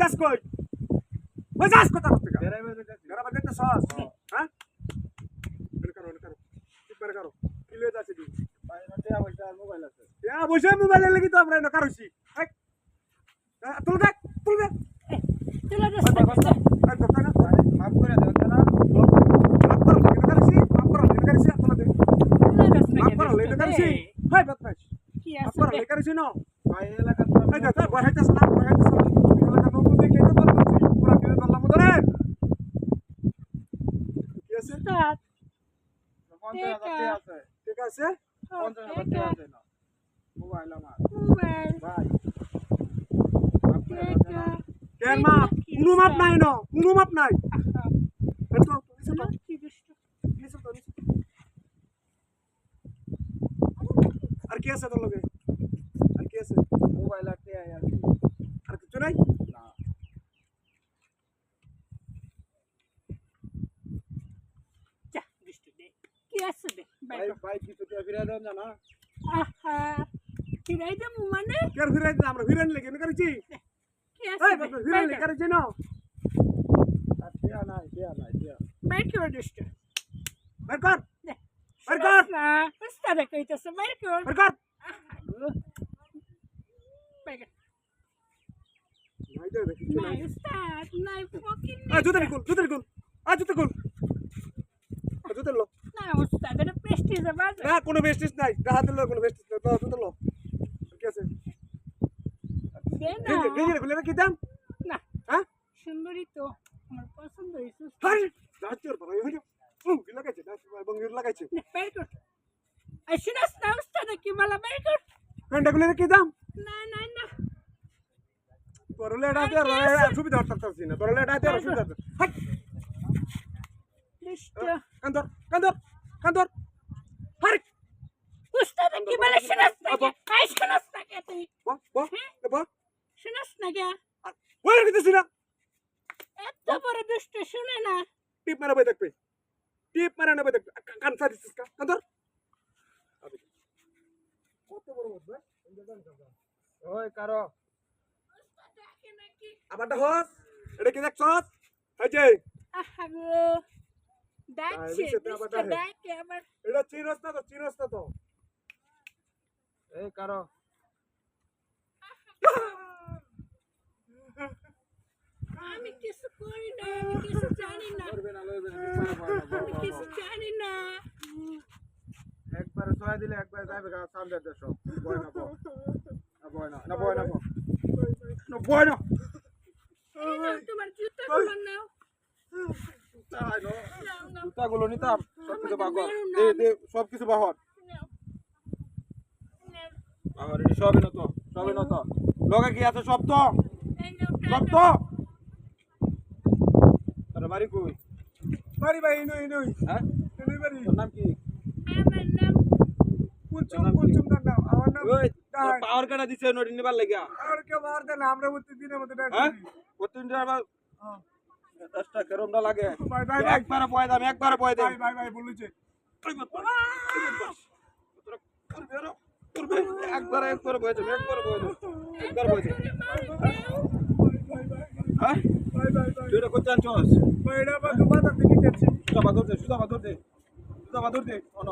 যাস কই ওই যাস কথা করতে গা বেড়াবার দেখতে সস হ্যাঁ বের করো কি লয়ে যাচ্ছে দি মোবাইল আছে বসে মোবাইলে লাগি তো আমরা এনে কারুছি তুলে দেখ তুলে মাফ করে দাও না মাফ করো এটা কারুছি মাফ করো এটা কারুছি তুলে দে মাফ করো এটা কারুছি ভাই বদমাশ কি মাফ আছে করো এটা কারুছি না ভাই এলাকা তো এই যা বহাইতাছ না এলাকা নতুন দেখে তো বল করছি পুরা দিনে দল্লা মদরে কি আছে স্টার্ট 50,000 টাকা আছে ঠিক আছে 50,000 টাকা আছে না মোবাইল আমার মোবাইল ভাই কেন মা কোনো মাপ নাই না কোনো মাপ নাই আর কি আছে তোর লগে আর কি আছে মোবাইল আছে আর কিছু নাই না যা বৃষ্টি দে কি আছে দে ভাই ভাই কিছু তো ফিরে দাও না আহা ফিরাই দে মানে কেন ফিরে দাও আমরা ফিরে নিলে কেন করেছি কি আছে এই বাবা ফিরে নিলে করেছি না দিয়া নাই বাইর করে দিষ্ট বের কর না উস্তাদ কইতাছে বাইর কর বের কর বাইর কর নাই দে কিছু নাই নাই উস্তাদ নাই ফকিং জুতা খুল জুতা খুল জুতা লো না উস্তাদ এটা প্রেস্টিজ বাজ না কোনো বেস্টিস নাই হাতে লো কোনো বেস্টিস নাই তো জুতা লো কি আছে দে না গেজে খুলে কি দাম না হ্যাঁ সুন্দরী তো আমার পছন্দ হইছে হাই রাজ্যর বড় হইলো কি লাগাইছে না বঙ্গির লাগাইছে বাইর কর আই শুনাস না উস্তাদ কি বলা বাইর কর প্যান্টটা খুলে কি দাম না না না তোরলে এটা আর সুবিধা হচ্ছে না তোরলে এটা আর সুবিধা হাই লিস্ট কান্দর হাই উস্তাদ কি বলে শুনাস না আই শুনাস না কে তুই বা শুনাস না কে ওই দিছিস না এত বড় দুষ্ট শুনে না টিপ মারা বই দেখবে কান সারিস কা কান্দর কত বড় মত ভাই ওই কারো উস্তাদ দেখে নাকি আমারটা হস এটা কি দেখছস এই যে আহা গো দেখছে দেখে আবার এটা চিরস না তো এই কারো আমি কিছু করি না আমি কিছু জানি না আমি কিছু জানি না একবার ছয় দিলে একবার যাবে সামনে দেশো বয় না তোমার জুতাগুলো নাও জুতাগুলো নিতাম সবকিছু বাহর দে সবকিছু বাহর বাহর সবই না তো লগে কি আছে সব তো তোর বাড়ি কই বাড়ি ভাই নই হ্যাঁ নই বাড়ি তোর নাম কি আমার নাম কুলচুম নাম আমার নাম ওই পাওয়ার কাটা দিছে নোট নিবার লাগিয়া আর কে মার দেন আমরা প্রতিদিনের মধ্যে ডাক হ্যাঁ প্রতিদিন আবার হ্যাঁ 10টা কেরমটা লাগে ভাই একবারে পয় দাম ভাই বলুছে একবারে বয় দাম একবার বয় দাম হ্যাঁ তুইটা করতে আনছস ভাই এটা বাদ দিকে যাচ্ছি সুদা বাদর দে অন